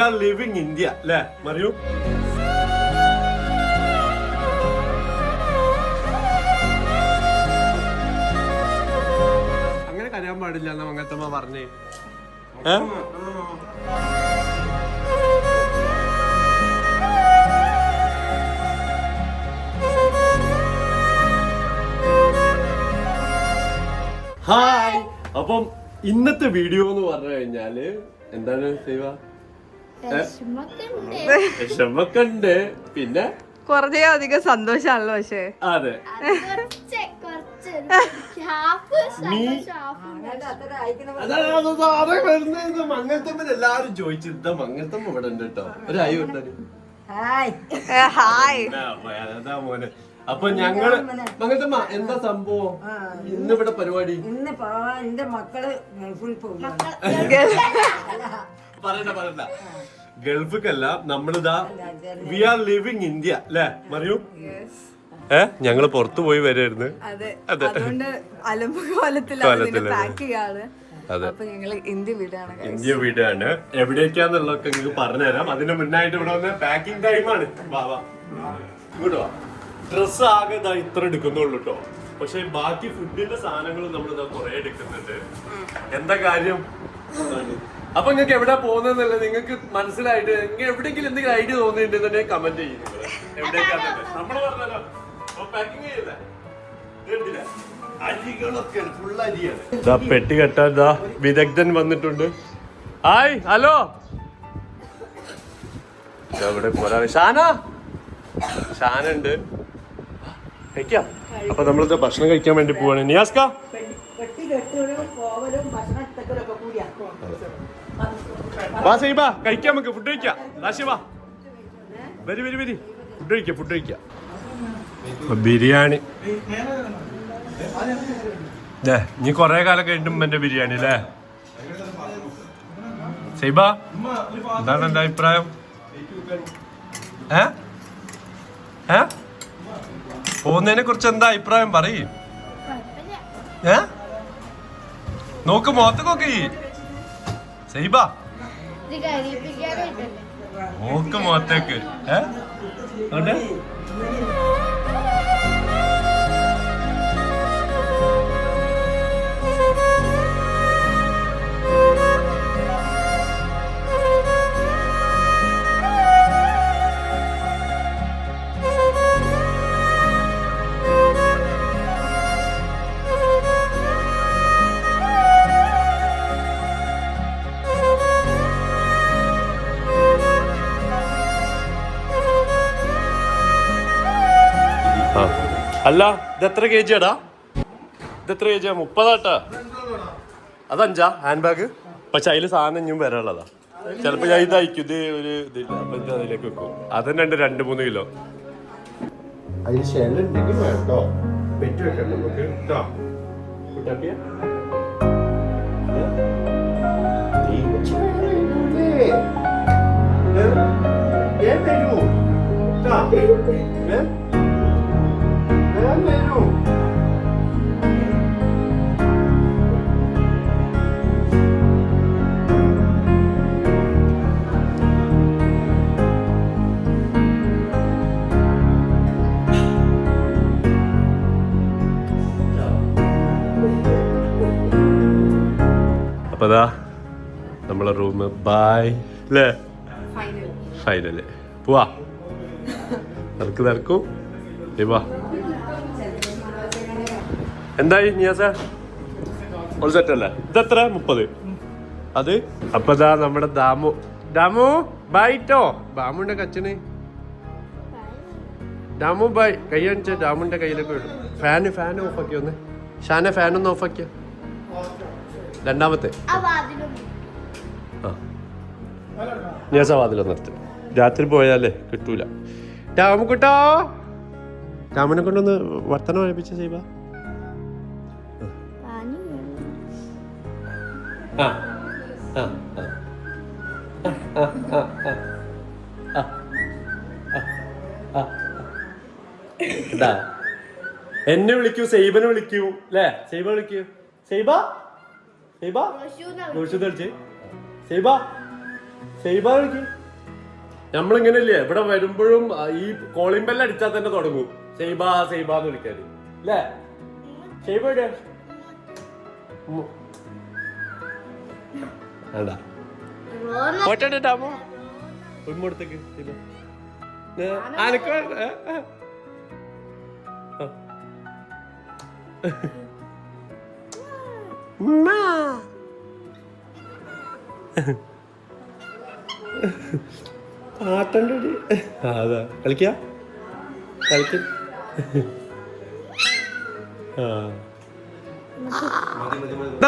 are living India അല്ലേ മറിയൂ? അങ്ങനെ കരയാൻ പാടില്ല എന്നാ മങ്ങത്തമ്മ പറഞ്ഞേ. ഹായ്. അപ്പം ഇന്നത്തെ വീഡിയോ എന്ന് പറഞ്ഞു കഴിഞ്ഞാല് എന്താണ് ചെയ്യുക? വിഷമൊക്കെ ഉണ്ട്, പിന്നെ കുറേ അധികം സന്തോഷാണല്ലോ. പക്ഷേ അതെ, മങ്ങൽത്തമ്മ എല്ലാരും ചോദിച്ചിരുന്ന മങ്ങൽത്തമ്മ ഇവിടെ ഉണ്ട് കേട്ടോ. ഒരു ആയി വിട്ടാല് അതാ മോനെ. അപ്പൊ ഞങ്ങള് മങ്ങൽത്തമ്മ എന്താ സംഭവം ഇന്നിവിടെ പരിപാടി? എന്റെ മക്കള് ഗൾഫിൽ പോകും. പറയണ്ട ഗൾഫിക്കല്ല, നമ്മളിതാ വി ആർ ലിവിങ് ഇന്ത്യ അല്ലേ മറിയൂ? ഞങ്ങള് പുറത്തു പോയി വരായിരുന്നു. ഇന്ത്യ വീടാണ്. എവിടേക്കാന്നുള്ളതൊക്കെ നിങ്ങൾക്ക് പറഞ്ഞുതരാം. അതിന് മുന്നായിട്ട് ഇവിടെ വന്ന് പാക്കിംഗ് ടൈമാണ്. ഇങ്ങോട്ട് വാ. ഡ്രസ്സ് ആകെ ഇതാ ഇത്ര എടുക്കുന്നുള്ളൂ കേട്ടോ. പക്ഷെ ബാക്കി ഫുഡിന്റെ സാധനങ്ങളും നമ്മളിതാ കുറെ എടുക്കുന്നുണ്ട്. എന്താ കാര്യം? അപ്പൊ നിങ്ങൾക്ക് എവിടെ പോകുന്നതെന്നല്ല നിങ്ങൾക്ക് മനസ്സിലായിട്ട് എവിടെയെങ്കിലും എന്തെങ്കിലും ഐഡിയ തോന്നിയിട്ടുണ്ടെന്നുണ്ടെങ്കിൽ കമന്റ് ചെയ്യുന്നത് എവിടേക്കാണ് നമ്മള് പറഞ്ഞല്ലോ. പാക്കിംഗ് ചെയ്യില്ലേ? അരികളൊക്കെ ഫുൾ അരിയാണ്. ഇതാ പെട്ടി കെട്ടാൻ ഇതാ വിദഗ്ധൻ വന്നിട്ടുണ്ട്. Hi, hello. ഇവിടെ പോരാ. ഷാന ഉണ്ട്. കഴിക്കാം. അപ്പൊ നമ്മളിത് ഭക്ഷണം കഴിക്കാൻ വേണ്ടി പോവാണ്. നിയാസ്ക വാ, സൈബ കഴിക്കാം. നമുക്ക് ഫുഡ് കഴിക്കാം. റാഷിബാ വരി ഫുഡ് കഴിക്കാം. ബിരിയാണി നീ കൊറേ കാലം കഴിഞ്ഞിട്ടും എന്റെ ബിരിയാണി അല്ലേ സൈബ? എന്താണ് എന്റെ അഭിപ്രായം? പോകുന്നതിനെ കുറിച്ച് എന്താ അഭിപ്രായം പറയും? നോക്ക് മുഖത്തൊക്കെ സൈബ, നോക്ക് മുഖത്തേക്ക്. അല്ല, ഇതെത്ര കെ ജിയാടാ? ഇതെത്ര കെ ജിയാ? 30 അതഞ്ചാ ഹാൻഡ് ബാഗ്. പക്ഷെ അതില് സാധനം ഇനിയും വരാനുള്ളതാ. ചിലപ്പോ ഞാൻ ഇതായിരിക്കും, ഇത് ഒരു ഇതില്ല. അപ്പൊ ഇത് അതിലേക്ക് വെക്കും. അതന്നെ ഉണ്ട് 2-3 കിലോ. അതിന് ശെല്ലുണ്ടെങ്കിൽ വേട്ടോ പെറ്റ് വെക്കണ്ട നമുക്ക് കേട്ടോ. അപ്പൊ നമ്മളെ റൂം ബൈ അല്ലേ? ഫൈനല് പോവാ. നടക്കും. എന്തായി നിയാസ? ഒരു സെറ്റ് അല്ലേ? ഇതെത്ര? 30. അത് അപ്പൊ നമ്മുടെ ദാമു ബൈട്ടോ. ദാമുന്റെ കച്ചന് ദാമു ബൈ. കൈ കാണിച്ച ദാമുന്റെ കയ്യിലേക്ക് വിടും. ഫാൻ ഓഫ് ആക്കി ഒന്ന്. ഷാന ഫാനൊന്ന് ഓഫ് ആക്കിയ. രണ്ടാമത്തെ നിയാസ വാതിലൊന്ന് നിർത്തി. രാത്രി പോയാലേ കിട്ടൂല. രാമു കുട്ടോ, രാമനെ കൊണ്ടൊന്ന് വർത്തനം കഴിപ്പിച്ച ചെയ്യുക. എന്നെ വിളിക്കൂ, സൈബനെ വിളിക്കൂ അല്ലേ? സൈബ വിളിക്കൂ. സൈബ ഷെയ്ബ നമ്മളിങ്ങനെയല്ലേ ഇവിടെ വരുമ്പോഴും ഈ കോളിംഗ് ബെല്ല് അടിച്ചാൽ തന്നെ തുടങ്ങും ഷെയ്ബ ഷെയ്ബ എന്ന് വിളിക്കാൻ അല്ലേ? ഷെയ്ബ എവിടെയാ? പോറ്റാമോ ഉമ്മടുത്തേക്ക് ആനക്ക് പാട്ടണ്ടി അതാ കളിക്ക കളിക്ക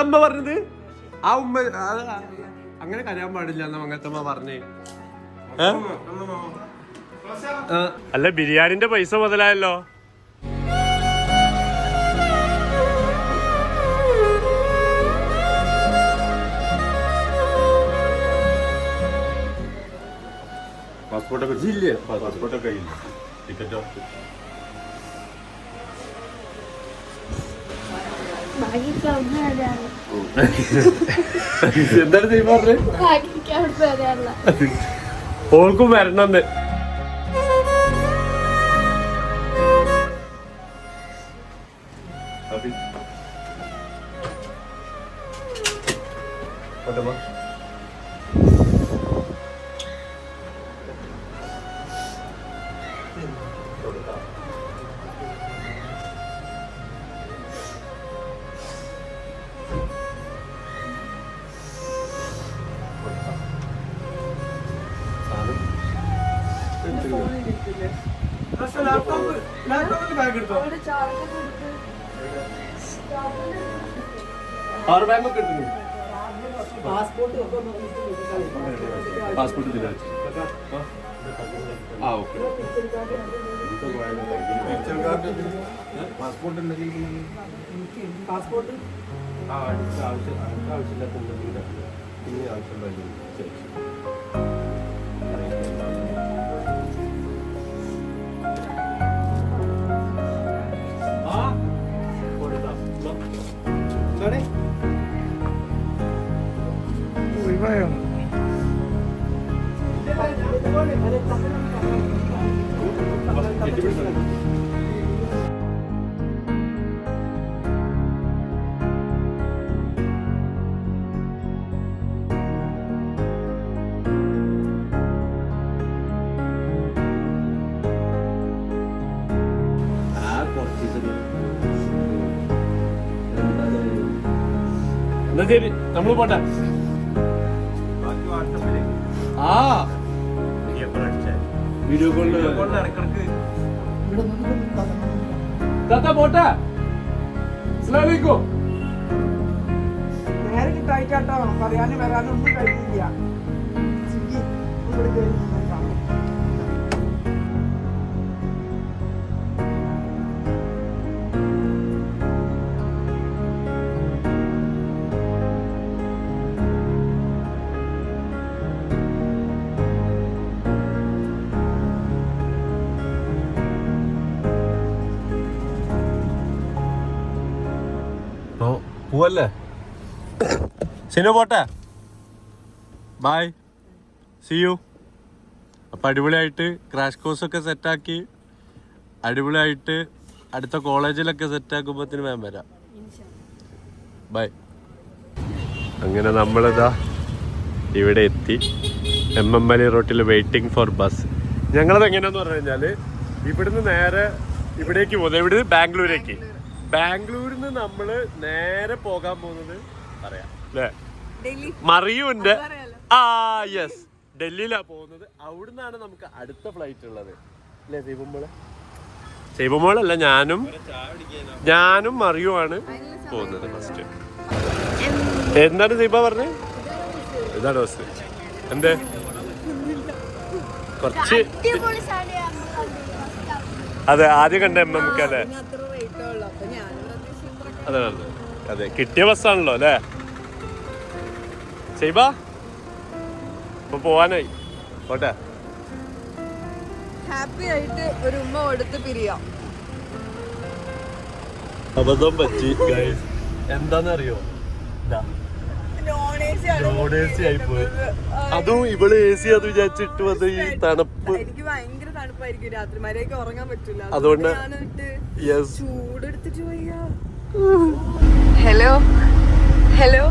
അമ്മ പറഞ്ഞത് ആ ഉമ്മ അങ്ങനെ കരയാൻ പാടില്ല എന്നാ മങ്ങത്തമ്മ പറഞ്ഞേ. അല്ല ബിരിയാണിന്റെ പൈസ മുതലായല്ലോ. പാസ്പോർട്ടൊക്കെ ഇല്ലേ? പാസ്പോർട്ടൊക്കെ ഇല്ല. ടിക്കറ്റോ എന്താണ് ചെയ്യുമ്പോ ഓൾക്കും വരണമെന്ന്. പാസ്പോർട്ട് എന്നാ ശരി നമ്മള് പോട്ടെ. ആ വീഡിയോ കോളില് പോട്ടെ. നേരെ കിട്ടായിട്ടോ പറയാനും വരാനും ഒന്നും കഴിയില്ല. പോവല്ലേ സിനു പോട്ടെ. Bye see you. അപ്പം അടിപൊളിയായിട്ട് ക്രാഷ് കോഴ്സ് ഒക്കെ സെറ്റാക്കി അടിപൊളിയായിട്ട് അടുത്ത കോളേജിലൊക്കെ സെറ്റാക്കുമ്പോഴത്തേന് വേഗം വരാം. ബൈ. അങ്ങനെ നമ്മളിതാ ഇവിടെ എത്തി. MMLE റോട്ടിൽ വെയിറ്റിംഗ് ഫോർ ബസ്. ഞങ്ങളത് എങ്ങനെയാന്ന് പറഞ്ഞു കഴിഞ്ഞാൽ ഇവിടുന്ന് നേരെ ഇവിടേക്ക് പോകുന്നത്. ഇവിടുന്ന് ബാംഗ്ലൂരേക്ക്. ബാംഗ്ലൂരിൽ നിന്ന് നമ്മള് നേരെ പോകാൻ പോകുന്നത് പറയാം അല്ലേ? മറിയുണ്ട്. ആ യെസ്, ഡൽഹിയിലാ പോകുന്നത്. അവിടുന്നാണ് നമുക്ക് അടുത്ത ഫ്ലൈറ്റ് ഉള്ളത് അല്ലേ? സൈബുമോളല്ല, ഞാനും മറിയുമാണ് പോകുന്നത് ഫസ്റ്റ്. എന്താണ് ദീപ പറഞ്ഞത്? ഇതാണ് ബസ്. എന്തേ കുറച്ച് അതെ ആദ്യം കണ്ട MMK അല്ലേ? അതെ അതെ കിട്ടിയ ബസ്സാണല്ലോ അല്ലേ? സൈബ ഇപ്പൊ പോവാനായി. പോട്ടെ. ഹാപ്പി ആയിട്ട് ഒരു ഉമ്മ കൊടുത്ത് പിരിയാം. അബദ്ധം പറ്റി. എന്താന്നറിയോ? നോൺ AC ആയി പോയി. അതും ഇവള് AC അത് വിചാരിച്ചിട്ട് വന്ന് ഈ തണുപ്പ്. എനിക്ക് ഭയങ്കര തണുപ്പായിരിക്കും രാത്രി, മര്യാദയ്ക്ക് ഉറങ്ങാൻ പറ്റില്ല. അതുകൊണ്ട് ചൂടെടുത്തിട്ട് പോയാ. ഹലോ ഹലോ,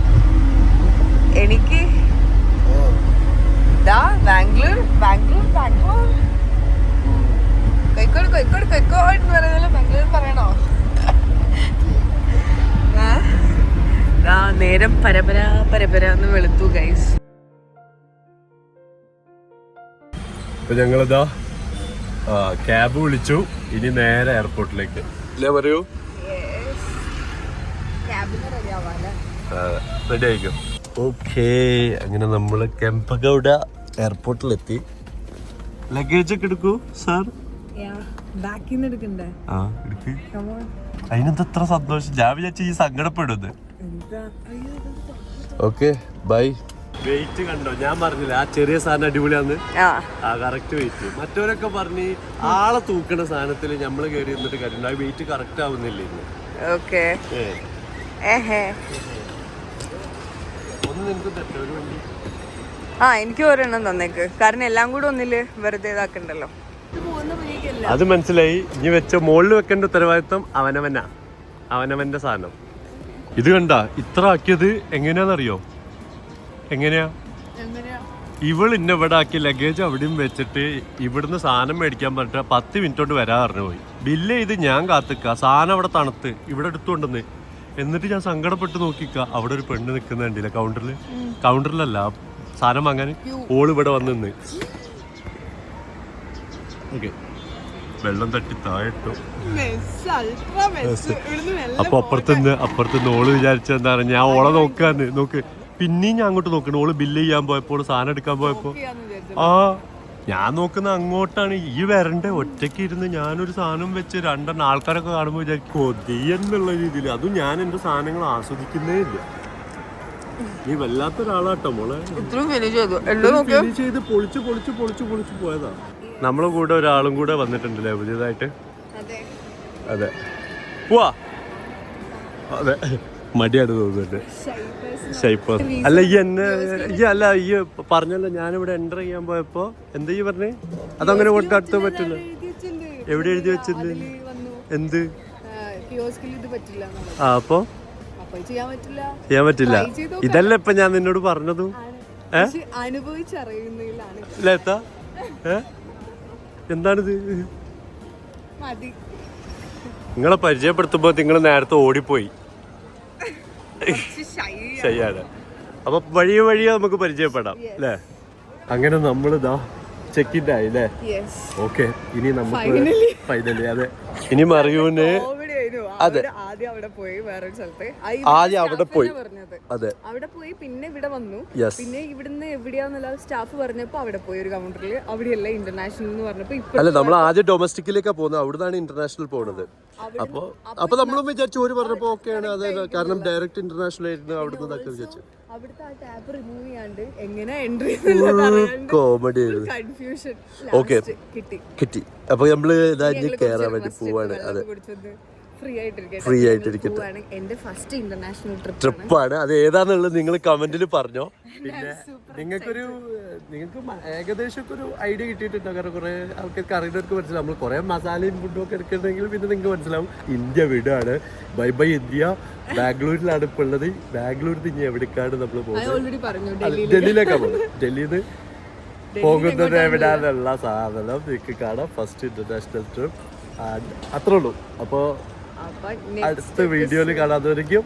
എനിക്ക് ബാംഗ്ലൂർ ബാംഗ്ലൂർ ബാംഗ്ലൂർ കോഴിക്കോട് കോഴിക്കോട് കോഴിക്കോട് എന്ന് പറയുന്നത് ബാംഗ്ലൂർ പറയണോ? നേരം പരപര പരപര എന്ന് വെളുത്തു ഗൈസ്. ഇപ്പൊ ഞങ്ങളിതാ ക്യാബ് വിളിച്ചു, ഇനി നേരെ എയർപോർട്ടിലേക്ക് അല്ലേ പറയൂ. റെഡി ആയിക്കോ. ഓക്കേ, അങ്ങനെ നമ്മള് കെമ്പഗൌഡ എയർപോർട്ടിലെത്തി. ലഗേജ് ഒക്കെ എടുക്കൂ സാർ. ആ എടുക്ക്. അതിനെന്താ സന്തോഷം, ഞാൻ വിചാരിച്ചു ഈ സങ്കടപ്പെടുന്നത്. Okay bye. വെയിറ്റ് കണ്ടോ, ഞാൻ പറഞ്ഞില്ല ആ ചെറിയ സാധനം അടിപൊളിയാന്ന്. ആ കറക്റ്റ് വെയിറ്റ്. മറ്റവരൊക്കെ പറഞ്ഞ് ആളെ തൂക്കണ സാധനത്തിൽ നമ്മള് കയറി നിന്നിട്ട് കാര്യമുണ്ട്, ആ വെയിറ്റ് കറക്റ്റ് ആവുന്നില്ല ഇന്ന്. ഒന്ന് നിനക്ക് തെറ്റോ ഒരു വണ്ടി? എനിക്ക് ഒരെണ്ണം തന്നേക്ക്, കാരണം എല്ലാം കൂടെ ഒന്നില് വെറുതെ ഇതാക്കണ്ടല്ലോ. അത് മനസ്സിലായി. ഇനി വെച്ച മുകളിൽ വെക്കേണ്ട ഉത്തരവാദിത്വം അവനവന്റെ സാധനം. ഇത് കണ്ട ഇത്ര ആക്കിയത് എങ്ങനെയാന്നറിയോ? എങ്ങനെയാ ഇവൾ ഇന്നെ ഇവിടെ ആക്കി ലഗേജ് അവിടെയും വെച്ചിട്ട് ഇവിടുന്ന് സാധനം മേടിക്കാൻ പറഞ്ഞിട്ട് 10 മിനിറ്റ് കൊണ്ട് വരാൻ പറഞ്ഞു പോയി. ബില്ല് ചെയ്ത് ഞാൻ കാത്തിക്ക, സാധനം അവിടെ തണുത്ത് ഇവിടെ എടുത്തുകൊണ്ടെന്ന്. എന്നിട്ട് ഞാൻ സങ്കടപ്പെട്ട് നോക്കിക്ക, അവിടെ ഒരു പെണ്ണ് നിൽക്കുന്ന കണ്ടില്ല കൗണ്ടറിലല്ല സാധനം വാങ്ങാൻ. ഓള് ഇവിടെ വന്നു. ഓക്കെ, വെള്ളം തട്ടി താഴെട്ടു. അപ്പൊ അപ്പുറത്തുനിന്ന് ഓള് വിചാരിച്ച എന്താ പറയുക, ഞാൻ ഓളെ നോക്ക്. പിന്നെയും ഞാൻ അങ്ങോട്ട് നോക്കണം. ഓള് ബില്ല് ചെയ്യാൻ പോയപ്പോൾ, സാധനം എടുക്കാൻ പോയപ്പോ ഞാൻ നോക്കുന്ന അങ്ങോട്ടാണ്. ഈ വരണ്ടേ ഒറ്റയ്ക്ക് ഇരുന്ന് ഞാനൊരു സാധനം വെച്ച് 2 ആൾക്കാരൊക്കെ കാണുമ്പോൾ വിചാരിക്കും കൊതി എന്നുള്ള രീതിയിൽ. അതും ഞാൻ എന്റെ സാധനങ്ങൾ ആസ്വദിക്കുന്നേ ഇല്ല. നീ വല്ലാത്തൊരാളാട്ടോ മോളെ. ഫിനിഷ് ചെയ്ത് പൊളിച്ച് പോയതാ. നമ്മളെ കൂടെ ഒരാളും കൂടെ വന്നിട്ടുണ്ടല്ലേ പുതിയതായിട്ട്. അതെ പോവാ. അതെ മടിയാണ് തോന്നുന്നുണ്ട്. ഷൈപ്പർ അല്ല ഈ പറഞ്ഞല്ലോ, ഞാനിവിടെ എൻ്റർ ചെയ്യാൻ പോയപ്പോ എന്താ ഈ പറഞ്ഞേ? അതങ്ങനെ അടുത്ത് പറ്റില്ല. എവിടെ എഴുതി വെച്ചിട്ടുണ്ട്? എന്ത്? അപ്പൊ ചെയ്യാൻ പറ്റില്ല. ഇതല്ല ഇപ്പൊ ഞാൻ നിന്നോട് പറഞ്ഞതും. എന്താണിത്? നിങ്ങളെ പരിചയപ്പെടുത്തുമ്പോ നിങ്ങൾ നേരത്തെ ഓടിപ്പോയി. ശരിയാണ്. അപ്പൊ വഴിയെ നമുക്ക് പരിചയപ്പെടാം അല്ലേ? അങ്ങനെ നമ്മളിതാ ചെക്കിൻ ആയി അല്ലേ? ഓക്കെ, ഇനി നമുക്ക് ഫൈനലി അതെ ഇനി മറിയൂന് അതെ ആദ്യം അവിടെ പോയി അതെ അവിടെ പോയി പിന്നെ ഇവിടെ വന്നു. പിന്നെ ഇവിടുന്ന് എവിടെയാന്നുള്ള സ്റ്റാഫ് പറഞ്ഞപ്പോ അവിടെ പോയി ഒരു കൗണ്ടറിൽ. അവിടെയല്ല ഇന്റർനാഷണൽ എന്ന് പറഞ്ഞപ്പോ അല്ല, നമ്മൾ ആദ്യം ഡൊമസ്റ്റിക്കിലേക്കാ പോകുന്നത്, അവിടുന്നാണ് ഇന്റർനാഷണൽ പോകുന്നത്. അപ്പൊ നമ്മളും വിചാരിച്ചു ഓര് പറഞ്ഞപ്പോ ഓക്കെയാണ്. അതെ, കാരണം ഡയറക്റ്റ് ഇന്റർനാഷണൽ ആയിരുന്നു അവിടുന്ന് വിചാരിച്ചു. അവിടുത്തെ ആ ടാപ്പ് റിമൂവ് ചെയ്യാണ്ട് എങ്ങനെ എൻട്രി കോമഡി ആയിരുന്നു. കൺഫ്യൂഷൻ. ഓക്കെ കിട്ടി. അപ്പൊ നമ്മള് ഇതാ കേറാൻ വേണ്ടി പോവാണ്. അതെ, ഫ്രീ ആയിട്ടിരിക്കട്ടെ. എന്റെ ഫസ്റ്റ് ഇന്റർനാഷണൽ ട്രിപ്പാണ്. അത് ഏതാന്നുള്ളത് നിങ്ങൾ കമന്റിൽ പറഞ്ഞോ. പിന്നെ നിങ്ങൾക്ക് ഏകദേശം ഒക്കെ ഒരു ഐഡിയ കിട്ടിയിട്ടുണ്ടോ? കാരണം കുറെ ആൾക്കാർക്ക് അറിയുന്നവർക്ക് മനസ്സിലാവും. നമ്മൾ കുറെ മസാലയും ഫുഡും ഒക്കെ എടുക്കണമെങ്കിൽ പിന്നെ നിങ്ങൾക്ക് മനസ്സിലാവും. ഇന്ത്യ വിടാണ്. Bye bye India. ബാംഗ്ലൂരിലാണ് ഇപ്പൊ ഉള്ളത്. ബാംഗ്ലൂരിൽ ഇനി എവിടേക്കാണ് നമ്മൾ പോകുന്നത്? ഡൽഹിയിലേക്കാണ് പോകുന്നത്. ഡൽഹിന്ന് പോകുന്നത് എവിടാന്നുള്ള സാധനം നിങ്ങൾക്ക് കാണാം. First international trip. അത്രേ ഉള്ളൂ. അപ്പോ അടുത്ത വീഡിയോയിൽ കാണാത്തവരേക്കും